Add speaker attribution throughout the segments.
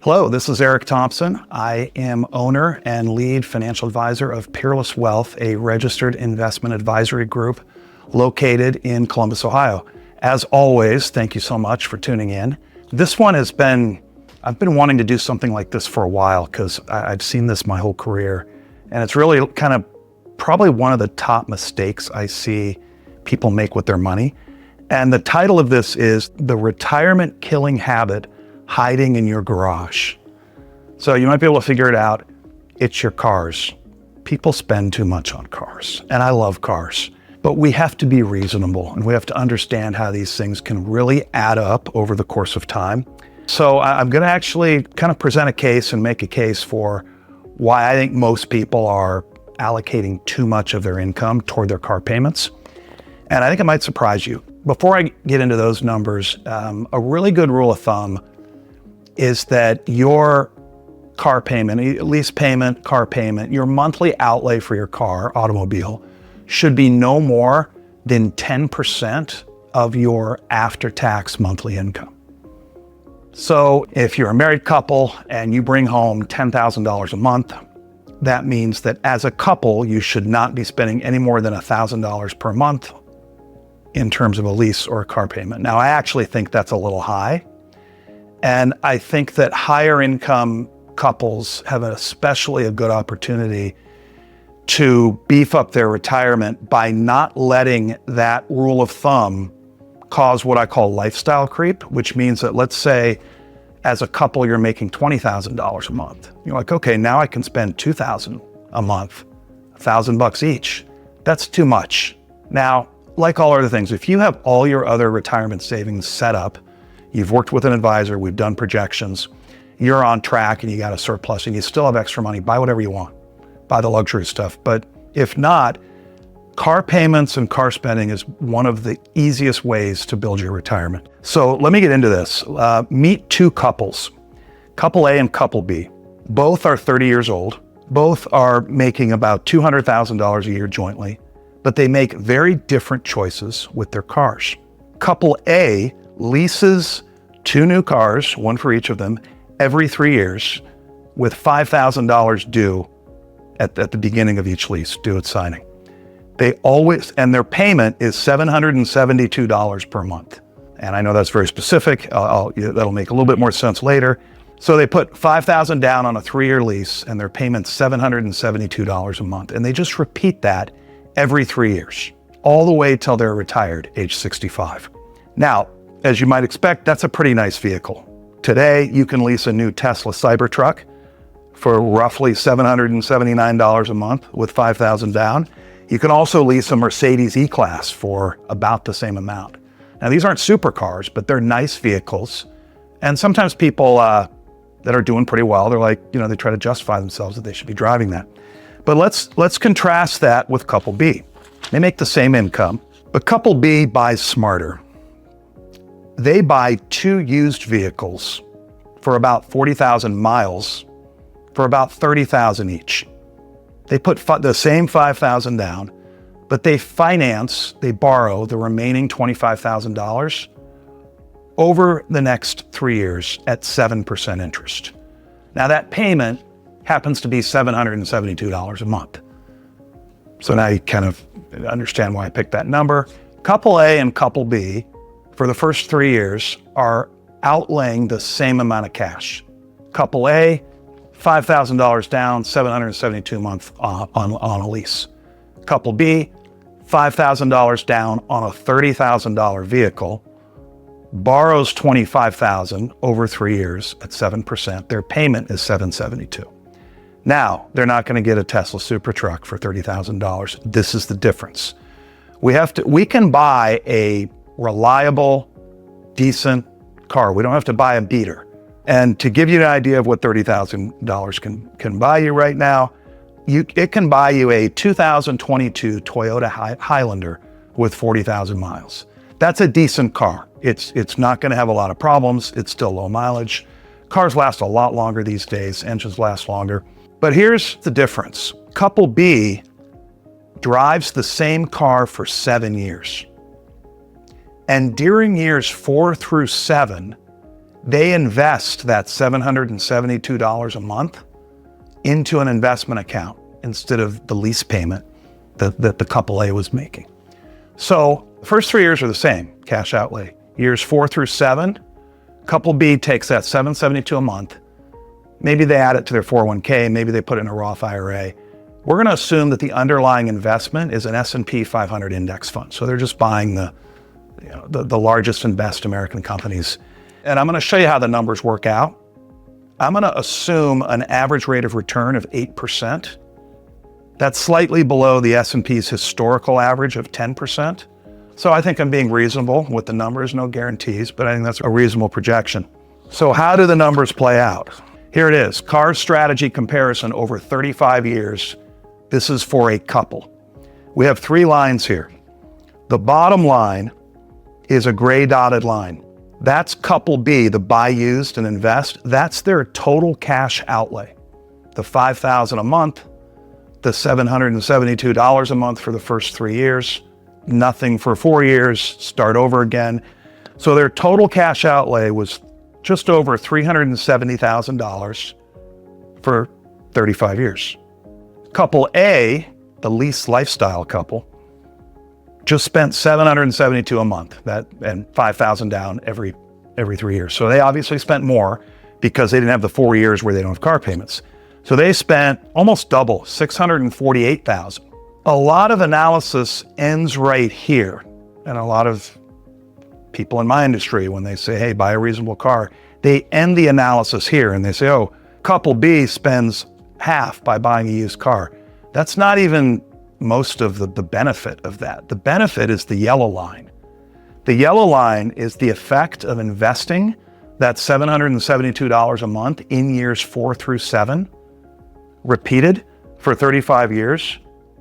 Speaker 1: Hello, this is Eric Thompson. I am owner and lead financial advisor of Peerless Wealth, a registered investment advisory group located in Columbus, Ohio. As always, thank you so much for tuning in. This one I've been wanting to do something like this for a while because I've seen this my whole career. And it's really kind of probably one of the top mistakes I see people make with their money. And the title of this is The Retirement Killing Habit Hiding in Your Garage. So you might be able to figure it out. It's your cars. People spend too much on cars, and I love cars, but we have to be reasonable and we have to understand how these things can really add up over the course of time. So I'm going to actually kind of present a case and make a case for why I think most people are allocating too much of their income toward their car payments. And I think it might surprise you. Before I get into those numbers, a really good rule of thumb is that your car payment, lease payment, car payment, your monthly outlay for your car, automobile, should be no more than 10% of your after-tax monthly income. So if you're a married couple and you bring home $10,000 a month, that means that as a couple, you should not be spending any more than $1,000 per month in terms of a lease or a car payment. Now, I actually think that's a little high. And I think that higher income couples have especially a good opportunity to beef up their retirement by not letting that rule of thumb cause what I call lifestyle creep, which means that, let's say, as a couple, you're making $20,000 a month. You're like, okay, now I can spend $2,000 a month, $1,000 each. That's too much. Now, like all other things, if you have all your other retirement savings set up, you've worked with an advisor, we've done projections, you're on track and you got a surplus and you still have extra money, buy whatever you want, buy the luxury stuff. But if not, car payments and car spending is one of the easiest ways to build your retirement. So let me get into this. Meet two couples, couple A and couple B. Both are 30 years old. Both are making about $200,000 a year jointly, but they make very different choices with their cars. Couple A leases two new cars, one for each of them, every 3 years with $5,000 due at the beginning of each lease, due at signing. And their payment is $772 per month. And I know that's very specific. That'll make a little bit more sense later. So they put $5,000 down on a 3-year lease and their payment's $772 a month. And they just repeat that every 3 years, all the way till they're retired, age 65. Now, as you might expect, that's a pretty nice vehicle. Today, you can lease a new Tesla Cybertruck for roughly $779 a month with $5,000 down. You can also lease a Mercedes E-Class for about the same amount. Now, these aren't supercars, but they're nice vehicles. And sometimes people that are doing pretty well, they're like, they try to justify themselves that they should be driving that. But let's contrast that with couple B. They make the same income, but couple B buys smarter. They buy two used vehicles for about 40,000 miles for about 30,000 each. They put the same 5,000 down, but they borrow the remaining $25,000 over the next 3 years at 7% interest. Now that payment happens to be $772 a month. So now you kind of understand why I picked that number. Couple A and couple B, for the first 3 years, are outlaying the same amount of cash. Couple A, $5,000 down, $772 a month on a lease. Couple B, $5,000 down on a $30,000 vehicle, borrows $25,000 over 3 years at 7%. Their payment is $772. Now, they're not going to get a Tesla Supertruck for $30,000. This is the difference. We can buy a reliable, decent car. We don't have to buy a beater. And to give you an idea of what $30,000 can buy you right now, it can buy you a 2022 Toyota Highlander with 40,000 miles. That's a decent car. It's not going to have a lot of problems. It's still low mileage. Cars last a lot longer these days. Engines last longer. But here's the difference. Couple B drives the same car for 7 years. And during years 4 through 7, They invest that $772 a month into an investment account instead of the lease payment that the couple A was making. So the first 3 years are the same cash outlay. Years 4 through 7, couple B takes that $772 a month. Maybe they add it to their 401k, maybe they put it in a Roth IRA. We're going to assume that the underlying investment is an S&P 500 index fund. So they're just buying the largest and best American companies. And I'm going to show you how the numbers work out. I'm going to assume an average rate of return of 8%. That's slightly below the S&P's historical average of 10%. So I think I'm being reasonable with the numbers, no guarantees, but I think that's a reasonable projection. So how do the numbers play out? Here it is, CARS strategy comparison over 35 years. This is for a couple. We have 3 lines here. The bottom line is a gray dotted line. That's couple B, the buy used and invest. That's their total cash outlay. The $5,000 a month, the $772 a month for the first 3 years, nothing for 4 years, start over again. So their total cash outlay was just over $370,000 for 35 years. Couple A, the lease lifestyle couple, just spent $772 a month, and $5,000 down every 3 years. So they obviously spent more because they didn't have the 4 years where they don't have car payments. So they spent almost double, $648,000. A lot of analysis ends right here. And a lot of people in my industry, when they say, hey, buy a reasonable car, they end the analysis here and they say, oh, couple B spends half by buying a used car. That's not even most of the benefit of that. The benefit is the yellow line. The yellow line is the effect of investing that $772 a month in years 4 through 7, repeated for 35 years.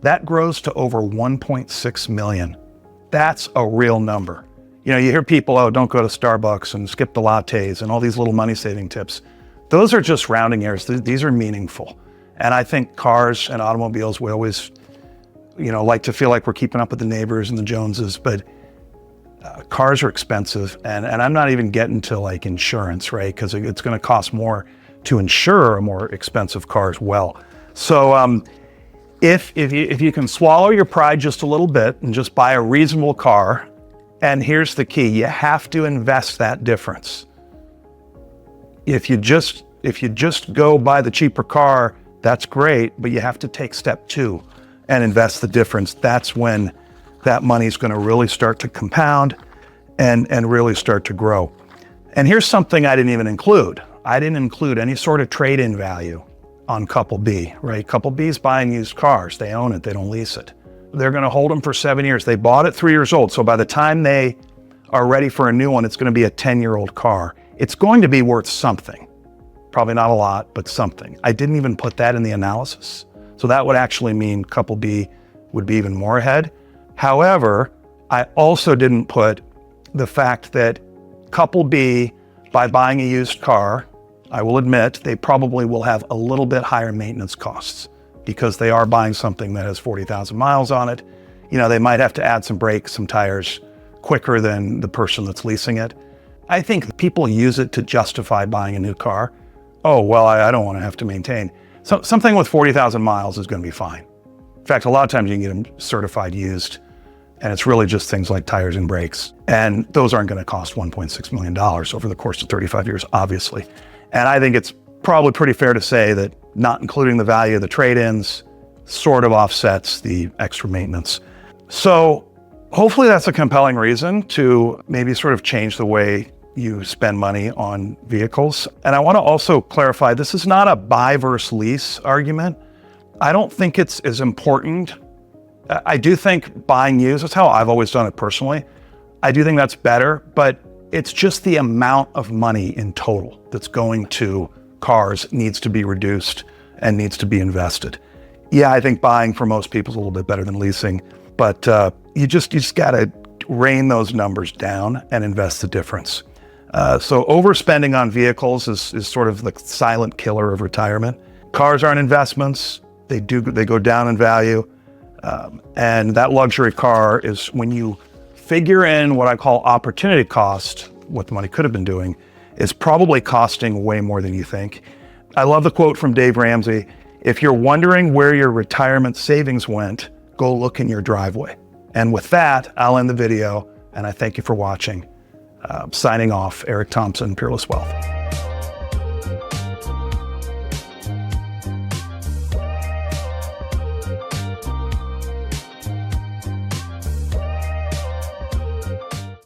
Speaker 1: That grows to over 1.6 million. That's a real number. You know, you hear people, oh, don't go to Starbucks and skip the lattes and all these little money saving tips. Those are just rounding errors. These are meaningful. And I think cars and automobiles, we always, like to feel like we're keeping up with the neighbors and the Joneses, but cars are expensive. And I'm not even getting to like insurance, right? Because it's going to cost more to insure a more expensive car as well. So if you can swallow your pride just a little bit and just buy a reasonable car, and here's the key, you have to invest that difference. If you just go buy the cheaper car, that's great, but you have to take step 2 and invest the difference. That's when that money's going to really start to compound and really start to grow. And here's something I didn't even include. I didn't include any sort of trade-in value on couple B, right? Couple B is buying used cars. They own it, they don't lease it. They're going to hold them for 7 years. They bought it 3 years old. So by the time they are ready for a new one, it's going to be a 10-year-old car. It's going to be worth something. Probably not a lot, but something. I didn't even put that in the analysis. So that would actually mean couple B would be even more ahead. However, I also didn't put the fact that couple B, by buying a used car, I will admit they probably will have a little bit higher maintenance costs because they are buying something that has 40,000 miles on it. They might have to add some brakes, some tires quicker than the person that's leasing it. I think people use it to justify buying a new car. Oh, well, I don't want to have to maintain. So something with 40,000 miles is going to be fine. In fact, a lot of times you can get them certified used, and it's really just things like tires and brakes. And those aren't going to cost $1.6 million over the course of 35 years, obviously. And I think it's probably pretty fair to say that not including the value of the trade-ins sort of offsets the extra maintenance. So hopefully that's a compelling reason to maybe sort of change the way you spend money on vehicles. And I want to also clarify, this is not a buy versus lease argument. I don't think it's as important. I do think buying used, that's how I've always done it personally. I do think that's better, but it's just the amount of money in total that's going to cars needs to be reduced and needs to be invested. Yeah, I think buying for most people is a little bit better than leasing, but you just got to rein those numbers down and invest the difference. So overspending on vehicles is sort of the silent killer of retirement. Cars aren't investments. They go down in value. And that luxury car is when you figure in what I call opportunity cost, what the money could have been doing, is probably costing way more than you think. I love the quote from Dave Ramsey: if you're wondering where your retirement savings went, go look in your driveway. And with that, I'll end the video, and I thank you for watching. Signing off, Eric Thompson, Peerless Wealth.